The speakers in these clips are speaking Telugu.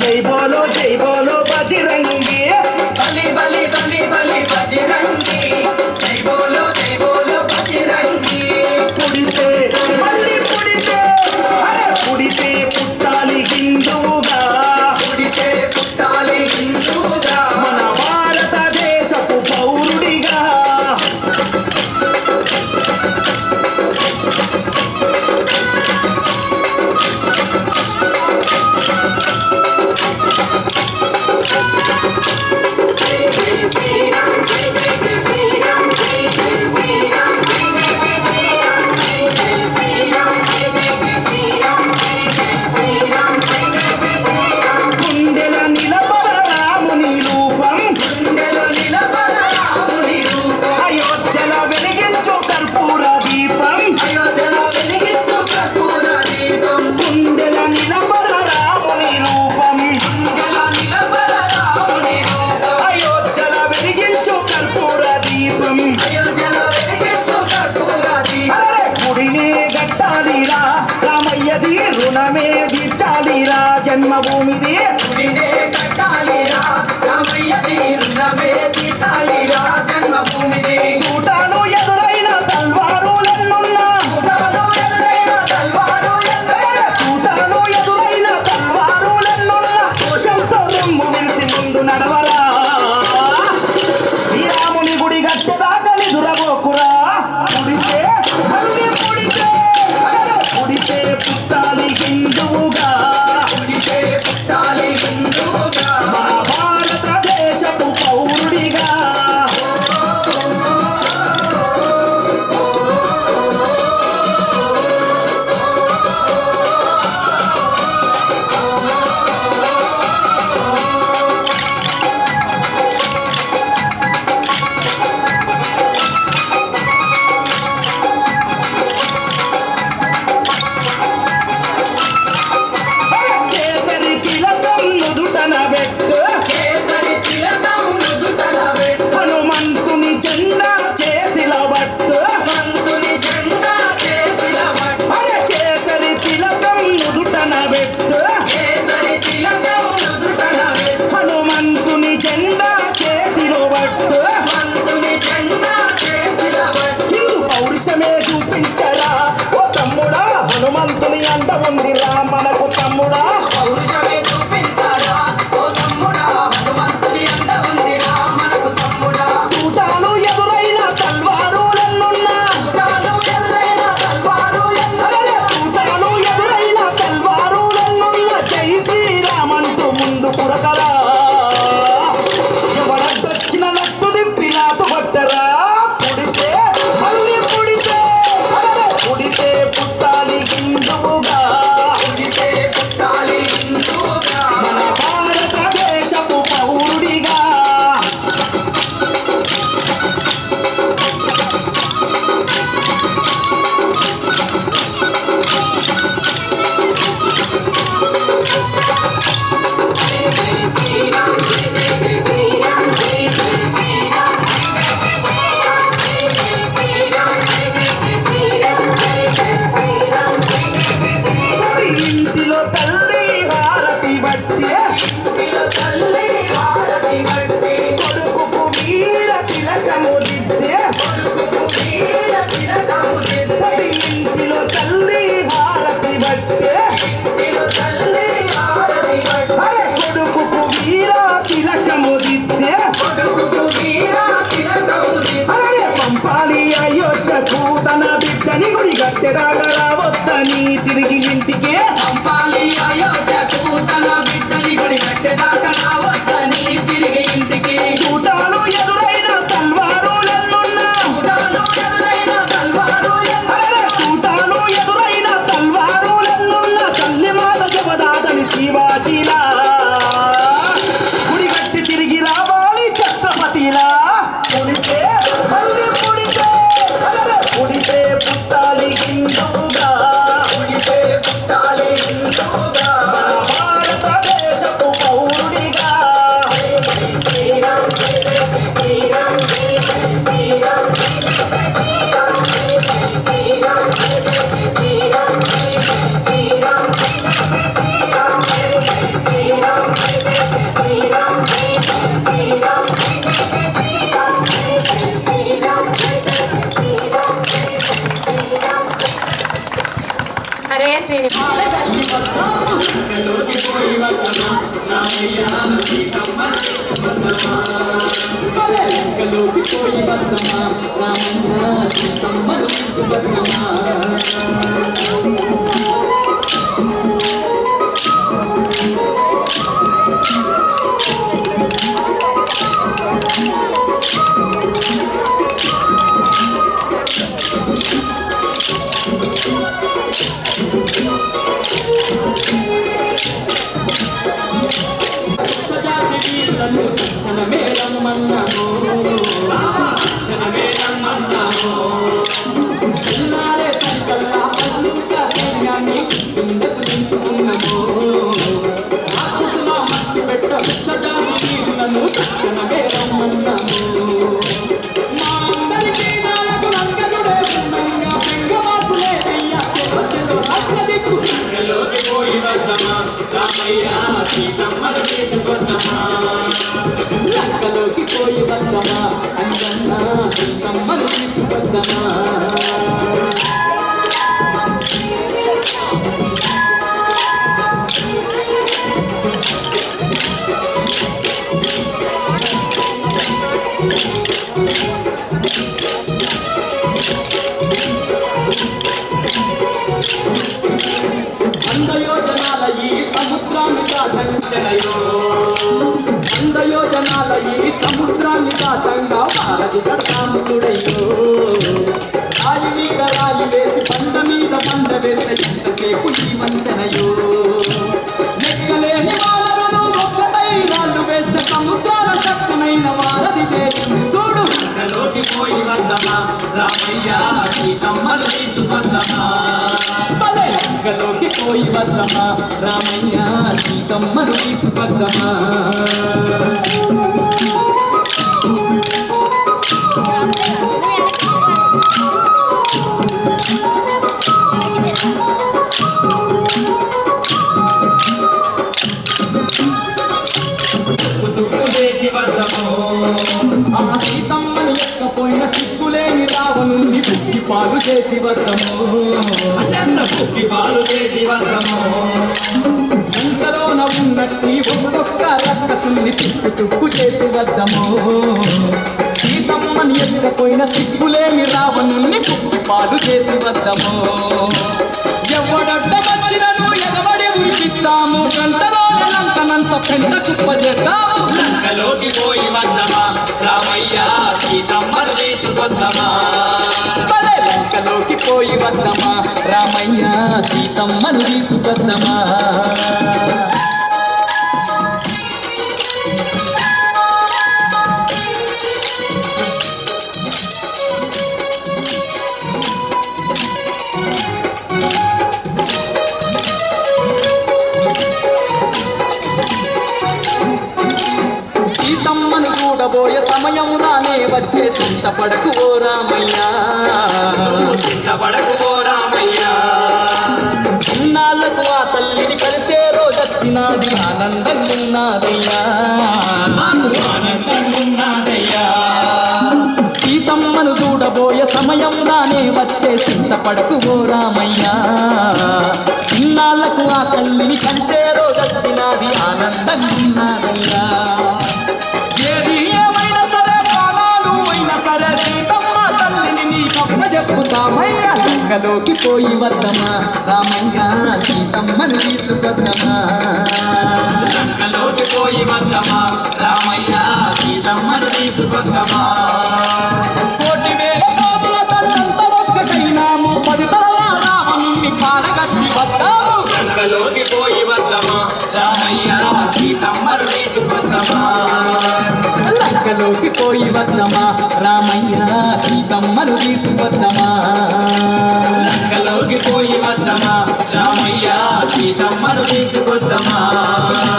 జై బోలో బజరంగి బలి బలి బలి బలి బజరంగి జై బోలో బజరంగి పుడితే మళ్ళీ పుడితే పుడితే పుట్టాలి హిందువుగా పుడితే పుట్టాలి హిందువుగా మన భారతదేశపు పౌరుడిగా రుణమే తీర్చాలిరా జన్మభూమిది గుడినే కట్టాలిరా రామయ్యది రుణమే తీర్చాలిరా జన్మభూమిది చూటాలు ఎదురైన తల్వారులెన్నున్నా చూటాలు ఎదురైన తల్వారులెన్నున్నా దోషంతో రొమ్ము విరిసి ముందు నడవరా శ్రీరాముని గుడి గట్టెదాకా నిదురబోకురా పుడితే మళ్ళీ పుడితే పుట్టాలి హిందువుగా పుట్టాలి హిందువుగా మన భారతదేశపు పౌరుడు రామయ్య సీతమ్మను తీసుకొద్దమా లంకలోకి పోయి వద్దమా రామయ్య సీతమ్మను తీసుకొద్దమా సీతమ్మను తీసుకొద్దమా లంకలోకి పోయి వద్దమా అంజన్న సీతమ్మను తీసుకొద్దమా అందయోజనాల ఈ సముద్రాన్ని దాటంగనయో అందయోజనాల ఈ సముద్రాన్ని దాటంగా భారతి కర్తాముడయ్యో రాయి మీద రాయి వేసి బండ మీద బండ వేస్తే ఎంతసేపు ఈ వంతెనయో లెక్కలేని వానరులు ఒక్కటై రాళ్ళు వేస్తే సముద్రాల చక్కనైన వారధి వేసింది చూడు లోకి పోయి వద్దమా రామయ్య సీతమ్మను తీసుకొద్దమా లంకలోకి పోయి వద్దమా రామయ్య సీతమ్మను తీసుకొద్దమా తుప్పు చేసి వద్దము ఆ సీతమ్మను ఎక్కపోయిన సిగ్గులేని రావణుణ్ణి బుక్కి పాలు చేసి వద్దము అత్యంత బుక్కి పాలు చేసి వద్దము ఎంతలోన ఉన్నట్టి ఒక్కొక్క రక్కసుల్ని తుప్పు చేసి వద్దము సీతమ్మని ఎక్కపోయిన సిగ్గులేని రావణుణ్ణి బుక్కి పాలు చేసి వద్దము ఎవడడ్డ వచ్చినను ఎగబడి ఉరికిస్తాము గంటలోన లంకనంత పెంట కుప్ప చేద్దాము లంకలోకి పోయి వద్దమా రామయ్య సీతమ్మను తీసుకొద్దమా లంకలోకి పోయి వద్దమా రామయ్య సీతమ్మను తీసుకొద్దమా సీతమ్మను చూడబోయే సమయం రానే వచ్చే చింతపడకు ఓ రామయ్య చింతపడకు ఓ రామయ్య ఇన్నాళ్లకు ఆ తల్లిని కలిసే రోజొచ్చినాది ఆనందం ఉన్నదయ్యా ఆనందం ఉన్నదయ్యా సీతమ్మను చూడబోయే సమయం రానే వచ్చే చింతపడకు ఓ రామయ్య ఇన్నాళ్లకు ఆ తల్లిని కలిసే రోజొచ్చినాది ఆనందం ఉన్నదయ్యా ఏది ఏమైనా సరే ప్రాణాలు అయినా సరే సీతమ్మ తల్లిని నీ కప్ప చెప్పుతామయ్యా లంకలోకి పోయి వద్దమా రామయ్య సీతమ్మను తీసుకొద్దమా లంకలోకి పోయి వద్దమా రామయ్య సీతమ్మను తీసుకొద్దమా కోటి వేల కోతుల తల్లంత ఒక్కటైనాము 10 తలల రావణుణ్ణి కాలగట్టి వద్దాము లంకలోకి పోయి వద్దమా రామయ్య సీతమ్మను తీసుకొద్దమా లంకలోకి పోయి వద్దమా రామయ్య సీతమ్మను తీసుకొద్దమా లంకలోకి పోయి వద్దమా రామయ్య సీతమ్మను తీసుకొద్దమా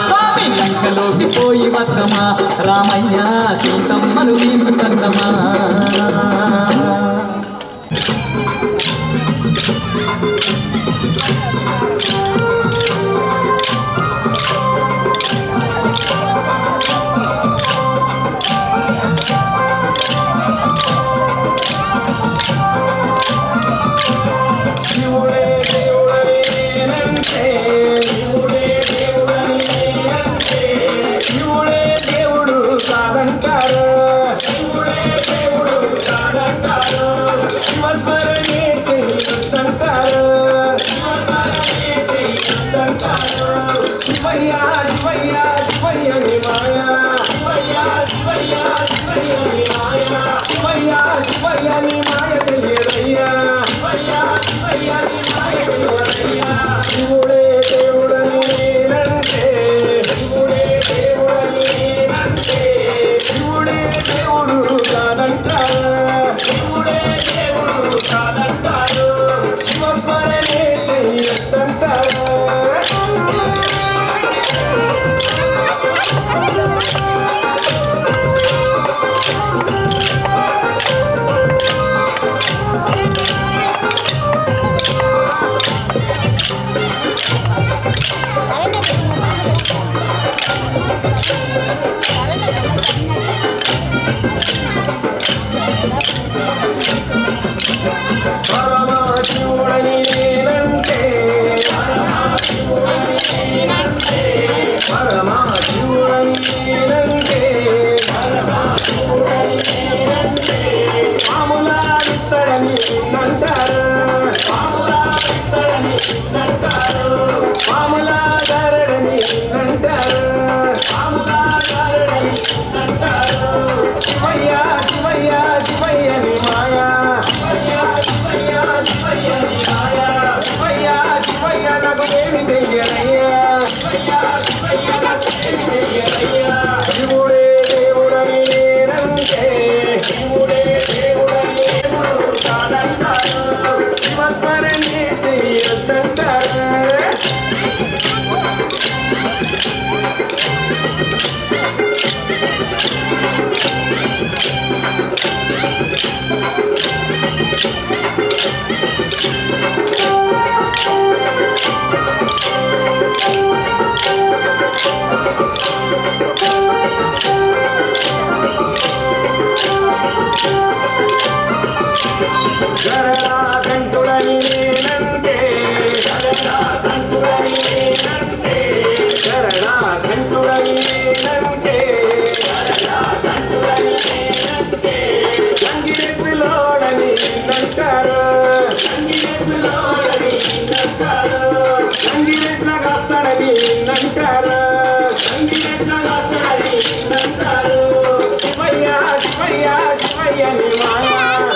స్వామి లంకలోకి పోయి వద్దమా రామయ్య సీతమ్మను తీసుకొద్దమా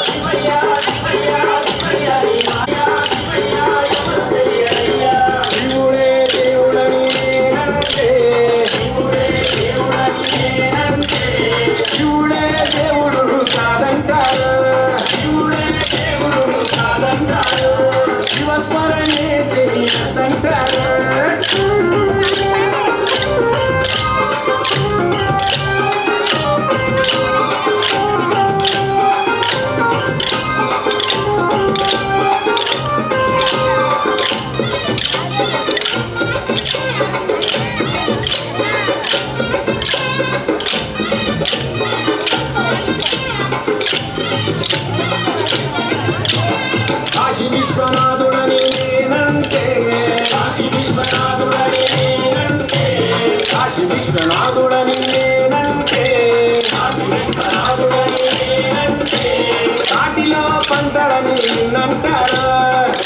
శివయ్య శివయ్య శివయ్య నీ మాయా శివయ్య ఎవరు తెలియరయ్యా శివుడే దేవుడని నేనంటే శివుడే దేవుడని నేనంటే శివుడే దేవుడు కాదంటారు శివుడే దేవుడు కాదంటారు శివస్మరణే చెయ్యదంటారు కాశీ విశ్వనాథుడని నేనంటే కాశీ విశ్వనాథుడని నేనంటే కాశీ విశ్వనాథుడని నేనంటే కాశీ విశ్వనాథుడని నేనంటే కాటిలో పంటడని నిన్నంటారు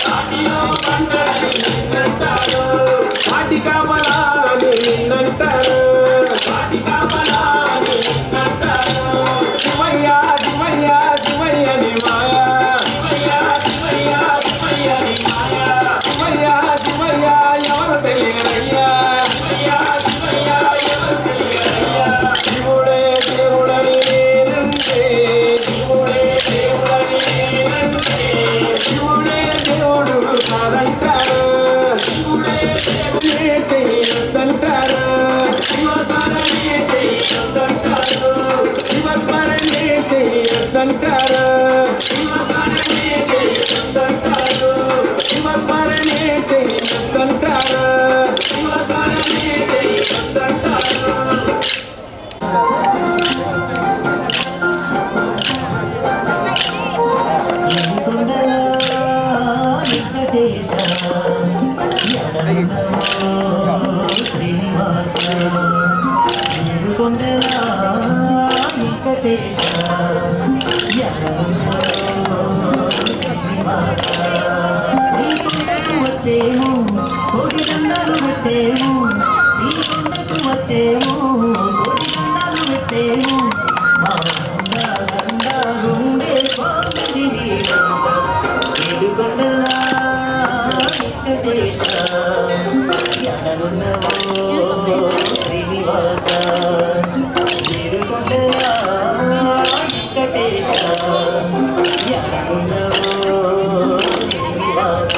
కాటిలో పంటడని నిన్నంటారు కాటి కాపలాని నిన్నంటారు కాటి కాపలాని నిన్నంటారు శివయ్య శివయ్య శివయ్య ని మాయా శివయ్య శివయ్య శివయ్య నీ మాయా శివయ్య శివయ్య ఎవరు తెలియరయ్యా శివయ్య శివయ్య ఎవరు తెలియరయ్యా శివుడే దేవుడని నేనంటే శివుడే దేవుడని నేనంటే శివుడే దేవుడు కాదంటారు శివుడే దేవుడే చెయ్యొద్దంటారు శివస్మరణే చెయ్యొద్దంటారు శివస్మరణే చెయ్యొద్దంటారు శివస్మరణే చెయ్యొద్దంటారు శివస్మరణే చెయ్యొద్దంటారు శివస్మరణే చెయ్యొద్దంటారు వచ్చేము కోటి దండాలు పెట్టేము ఈ కొండకు వచ్చేము కోటి దండాలు పెట్టేము మా దండాలుండే స్వామిని ఏడు కొండలా వెంకటేశ ఎడనున్నవో శ్రీనివాస ఏడు కొండలా వెంకటేశ ఎడనున్నవో శ్రీనివాస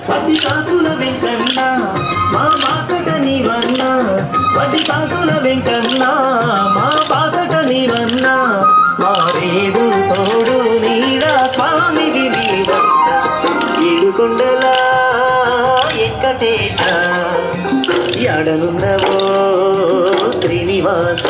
పది కాసుల వెంకన్న మా బాసట నీవన్నా పది కాసుల వెంకన్న మా బాసట నీవన్నా మారేడు తోడు నీడా స్వామి నీవన్న ఏడుకొండల వెంకటేశ ఎడనున్నవో శ్రీనివాస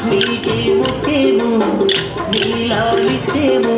నీకే ముఖ్యము నీలాలిచ్చేము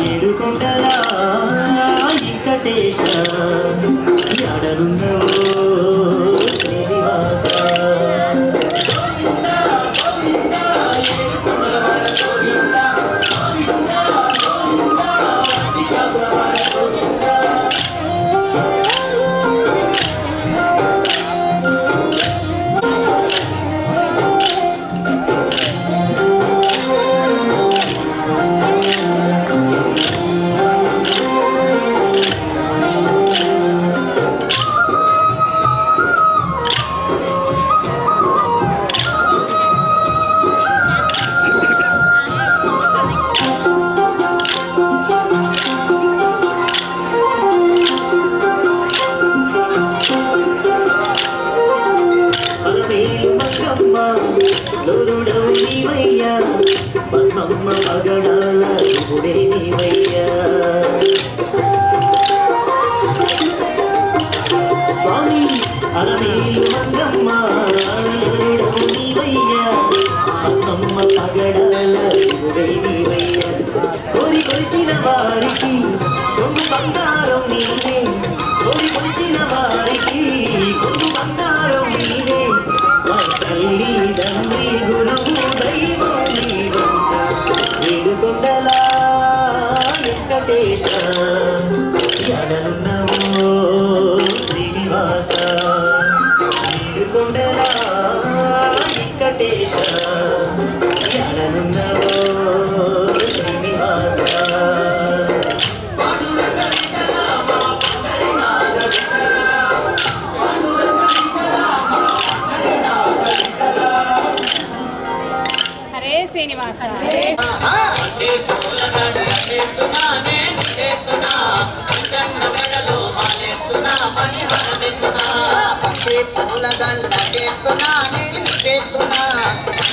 ఏడుకొండల వెంకటేశ ఎడలున్నవో శ్రీనివాస పగడాల ఇప్పుడే నీవయ్యా స్వామి అరమేలు మంగమ్మ నీవయ్యా అమ్మమ్మ పగడాల ఇప్పుడే నీవయ్యా కోరి కొలిచిన వారికి కొంగు బంగారం నీవే కోరి కొలిచిన వారికి కొంగు బంగారం నీవే తల్లి తండ్రి గురువు దైవం ఏడుకొండల వెంకటేశ ఎడలున్నవో శ్రీనివాస ఏడుకొండల వెంకటేశ ఎడలున్నవో శ్రీనివాస హరే శ్రీనివాస పూలదండ తెచ్చున్నానే తెచ్చున్నా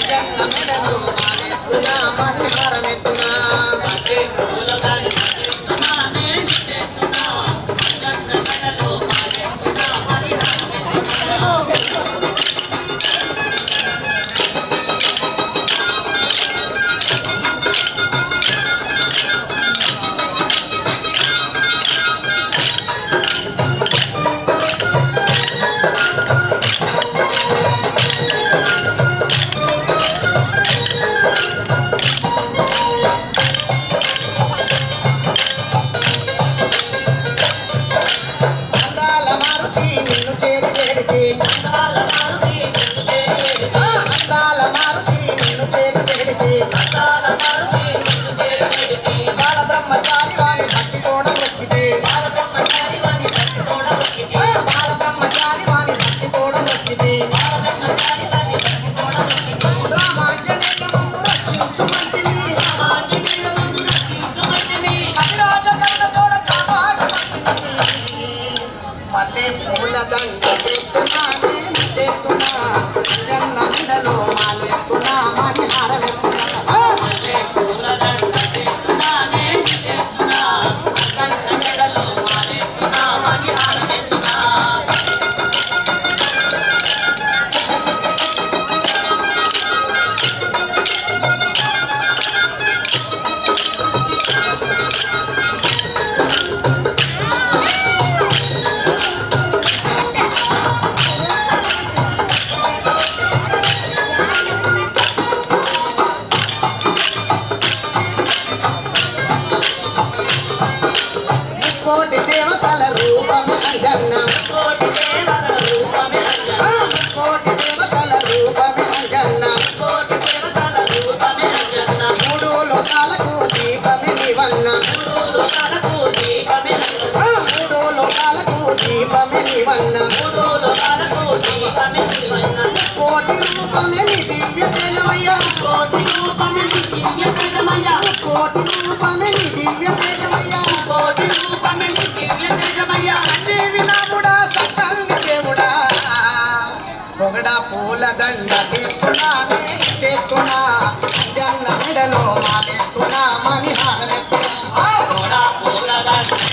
జన్న మెడలో మాలెత్తున్నా మణిహారమెత్తున్నా పూలదండ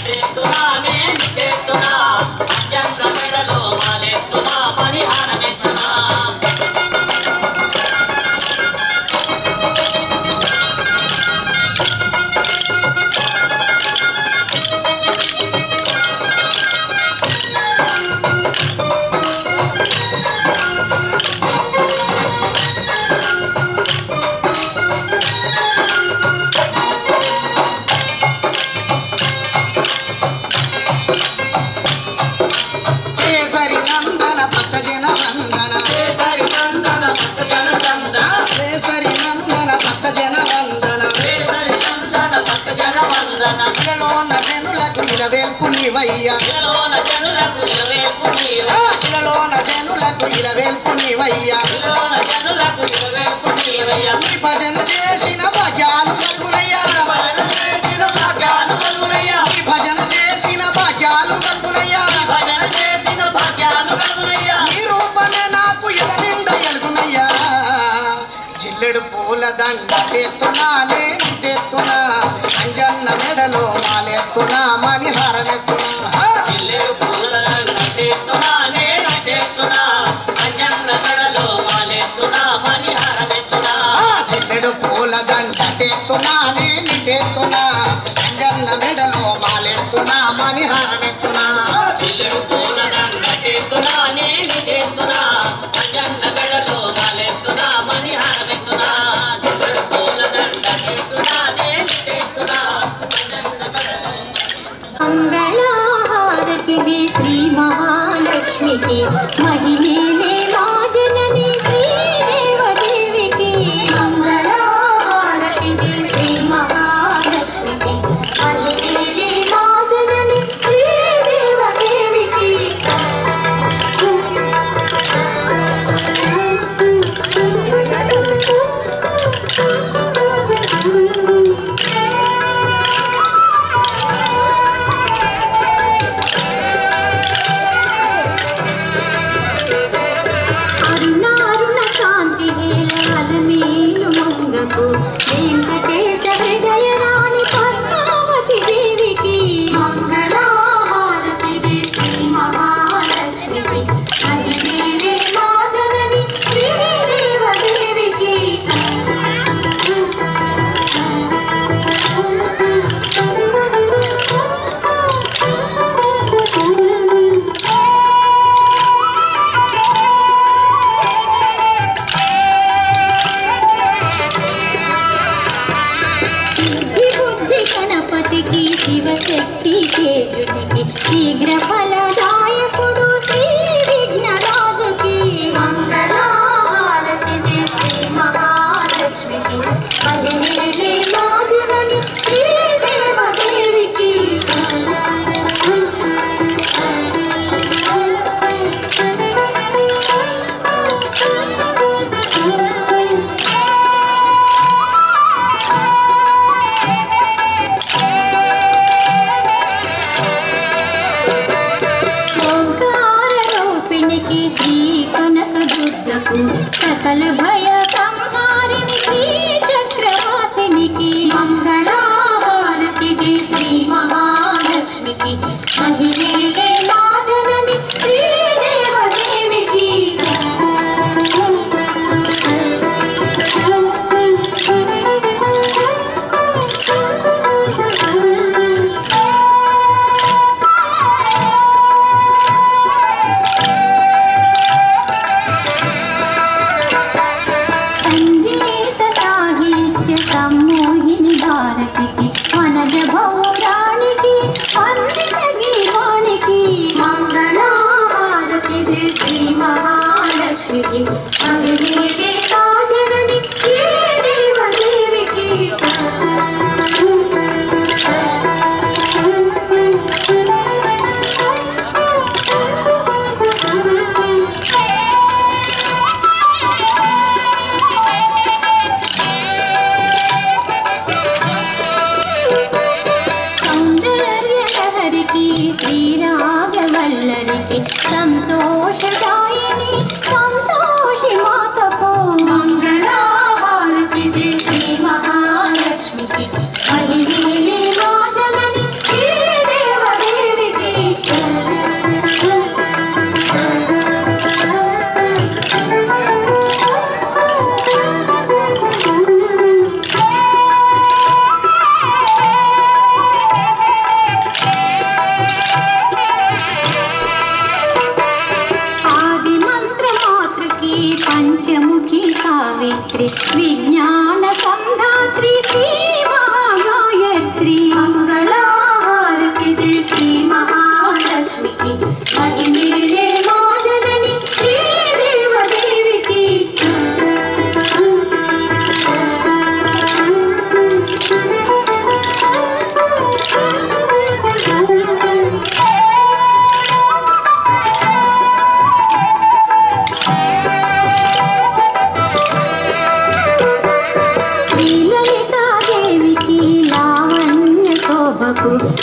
తెచ్చున్నానే తెచ్చున్నా జన్న మెడలో మాలెత్తున్నా మణిహారమెత్తున్నా జగవందన ఇలలోన జనులకు ఇలవేల్పు నీవయ్యా ఇలలోన జనులకు ఇలవేల్పు నీవయ్యా ఇలలోన జనులకు ఇలవేల్పు నీవయ్యా ఇలలోన జనులకు ఇలవేల్పు నీవయ్యా నీ భజన చేసిన భాగ్యాలు కలుగునయ్యా భజన చేసిన భాగ్యాలు కలుగునయ్యా నీ భజన చేసిన భాగ్యాలు కలుగునయ్యా భజన చేసిన భాగ్యాలు కలుగునయ్యా నీ రూపమే నాకు ఎదనిండా ఎలుగునయ్యా జిల్లెడు పూల దండ తెత్తున్నానే తెత్తున్నా అంజన్న మెడలో మాలెత్తున్నా మణిహారమెత్తున్నా ఇల్లేడు పూలదండ తెత్తున్నా నేను తెత్తున్నా అంజన్న మెడలో మాలెత్తున్నా మణిహారమెత్తున్నా జిల్లెడు పూల దండ తెత్తున్నానే తెత్తున్నా అంజన్న మెడలో మాలెత్తున్నా మణిహారమెత్తున్నా ఇల్లేడు పూలదండ తెత్తున్నా నేను తెత్తున్నా అంజన్న మెడలో మాలెత్తున్నా మణిహారమెత్తున్నా ఇల్లేడు పూలదండ తెత్తున్నా నేను తెత్తున్నా అంజన్న మెడలో మంగళహారతిది శ్రీ మహాలక్ష్మికి మహిళే మా జనని శ్రీదేవదేవికి మంగళహారతిది శ్రీ మహాలక్ష్మికి మహిళే మా జనని శ్రీదేవదేవికి అరుణారుణ కాంతి హేళాలమీలు మంగకు వెంకటేశ హృదయ రాణి పద్మావతి దేవికి మంగళహారతిది శ్రీ మహాలక్ష్మికి మహిళే మా జనని శ్రీదేవదేవికి సిద్ధి బుద్ధి గణపతికి శివశక్తి కేజుడికి శీఘ్ర ఫలదాయకుడు శ్రీ విఘ్నరాజుకి మంగళహారతిది శ్రీ మహాలక్ష్మికి మహిళే మా జనని శ్రీదేవదేవికి ఓంకార రూపిణికి శ్రీ కనక దుర్గకు సకల భయ సంహారిణి శ్రీ చక్రవాసినికి మంగళహారతిది శ్రీ మహాలక్ష్మికి మహిళే మా జనని శ్రీదేవదేవికి సంగీత సాహిత్య సమ్మోహిని భారతికి వనజ భౌరాణికి వందిత గీవాణికి మంగళహారతిది శ్రీ మహాలక్ష్మికి మహిళే మా జనని శ్రీదేవదేవికి సౌందర్య లహరికి శ్రీరాగవల్లరికి సంతోషదాయిని సంతోషి మాతకు మంగళహారతిది శ్రీ మహాలక్ష్మికి మహిళే మా జనని శ్రీదేవదేవికి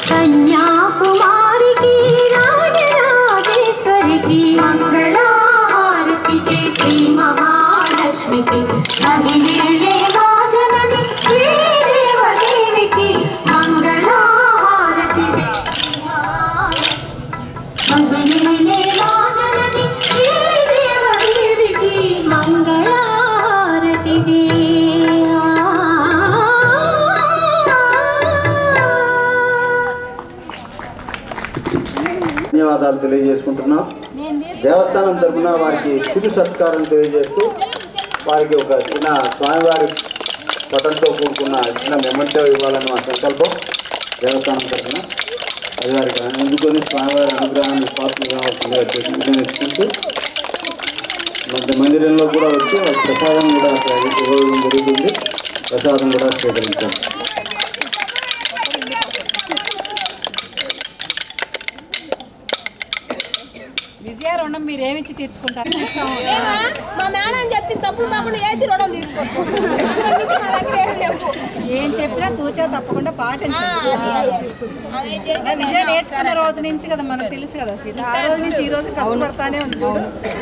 కన్యాకుమారికి రాజరాజేశ్వరికి మంగళహారతికి శ్రీ మహాలక్ష్మికి మహిళే రాజనని శ్రీదేవదేవికి మంగళహారతికి మహిళే రాజనని శ్రీదేవదేవికి మంగళహారతికి. ధన్యవాదాలు తెలియజేసుకుంటున్నాం. దేవస్థానం తరఫున వారికి చిరు సత్కారం తెలియజేస్తూ వారికి ఒక చిన్న స్వామివారి పటంతో కూడుకున్న చిన్న మెమెంటో ఇవ్వాలని మా సంకల్పం. దేవస్థానం తరఫున అది వారికి అందుకొని స్వామివారి అనుగ్రహాన్ని స్వాతంగా చేసుకుంటూ మందిరంలో కూడా వచ్చి ప్రసాదం కూడా ఇవ్వడం జరుగుతుంది. ప్రసాదం కూడా స్వీకరించాం. విజయ రుణం మీరు ఏమిచ్చి తీర్చుకుంటారు? మా మేడం చెప్పిన తప్పులు కాకుండా వేసి రుణం తీర్చుకుంటాం. ఏం చెప్పినా తూచా తప్పకుండా పాటించాలి. విజయ నేర్చుకున్న రోజు నుంచి కదా మనకు తెలుసు కదా సీత. ఆ రోజు నుంచి ఈ రోజు కష్టపడతానే ఉంది.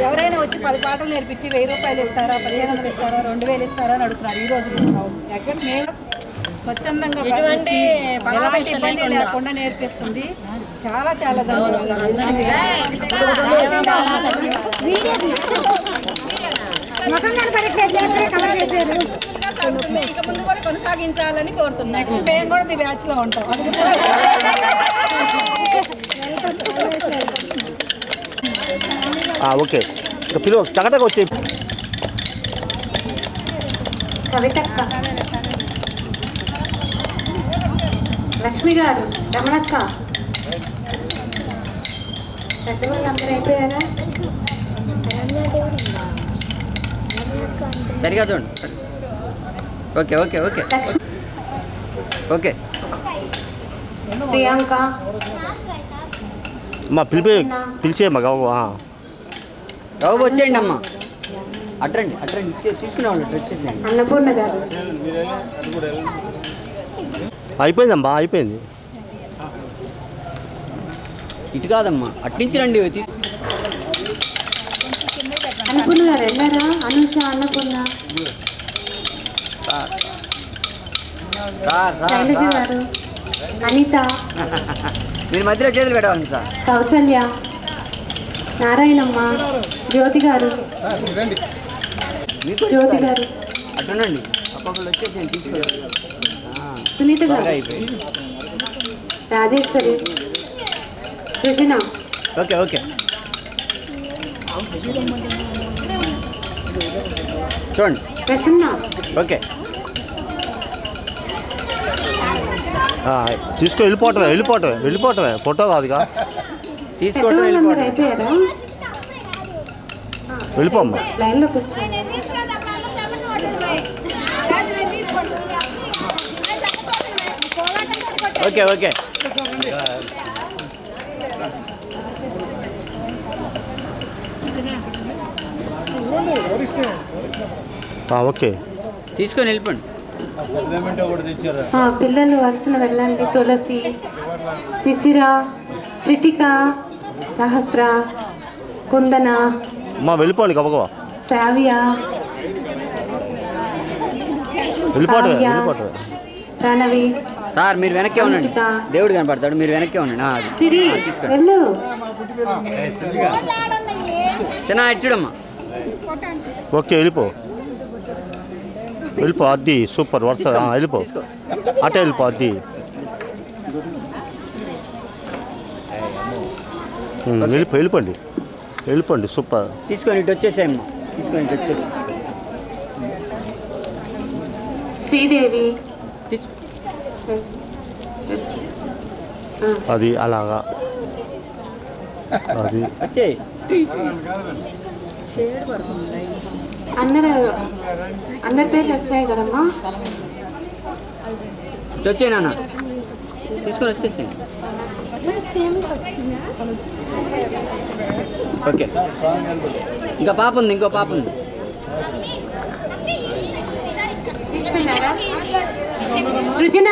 ఎవరైనా వచ్చి 10 పాటలు నేర్పించి 1000 రూపాయలు ఇస్తారా, 1500 ఇస్తారా, 2000 ఇస్తారా అని అడుగుతున్నారు. ఈ రోజు ఎక్కడ మేము స్వచ్ఛందంగా ఎలాంటి ఇబ్బంది లేకుండా నేర్పిస్తుంది. చాలా చాలా ధన్యవాదాలు. ఇక ముందు కూడా కొనసాగించాలని కోరుతున్నాను. నెక్స్ట్ మేము కూడా మీ బ్యాచ్ లో ఉంటాం. ఓకే పిలువ టకటక వచ్చే కవితక్క, లక్ష్మి గారు, రమణక్క, పెద్దవాళ్ళందరూ అయిపోయారా? సరిగా చూడండి. Okay okay okay okay. Priyanka, అమ్మా పిలిచేయమ్మా గౌ. బాబు వచ్చేయండి అమ్మా. అట్రండి అట్రండి తీసుకునేవాళ్ళు వచ్చేసేయండి. అన్నపూర్ణ గారు, అయిపోయిందమ్మా అయిపోయింది. ఇటు కాదమ్మా అట్నుంచి రండి. అన్నపూర్ణ గారు వెళ్ళారా? అనుష, అన్నపూర్ణ, శైలజ గారు, అనిత, మీరు మధ్యలో చేతులు పెట్టాలండి సార్. కౌసల్య, నారాయణమ్మ, జ్యోతి గారు, జ్యోతి గారు, అట్నండి ఒక్కొక్కరు వచ్చేసేయండి తీసుకోవాలి. సునీత గారు, రాజేశ్వరి, సృజన, ఓకే ఓకే చూడండి. ప్రసన్న, ఓకే తీసుకో వెళ్ళిపోవటమే ఫోటో కాదుగా. తీసుకోవడం పెద్దవాళ్ళందరూ అయిపోయారా? వెళ్ళిపోమ్మా. లైన్లో కూర్చో. ఓకే ఓకే ఓకే తీసుకొని వెళ్ళిపోండి. పిల్లలు వరుసన వెళ్ళండి. తులసి, శిశిర, శృతిక, సహస్ర, కుందన, అమ్మా వెళ్ళిపోండి గబగబా. శ్రావ్య, వెళ్ళిపోవటమే. ప్రణవి. సార్ మీరు వెనక్కే ఉండండి. దేవుడు కనపడతాడు, మీరు వెనక్కే ఉండండి. అది సిరి, తీసుకోండి. వెళ్ళు. చిన్న ఇచ్చుడమ్మా. ఓకే వెళ్ళిపో అది సూపర్ వరుస. వెళ్ళిపో అటే వెళ్ళిపో అది. వెళ్ళిపోండి సూపర్. తీసుకొని ఇటు వచ్చేసేయమ్మా. తీసుకొని ఇటు వచ్చేసి శ్రీదేవి, అది అలాగా అది వచ్చేయి. అందరి పేర్లు వచ్చాయి కదమ్మా. ఇటు వచ్చేయి నాన్న. తీసుకొని వచ్చేసేయండి. ఓకే ఇంకా పాప ఉంది, ఇంకో పాప ఉంది. సృజన.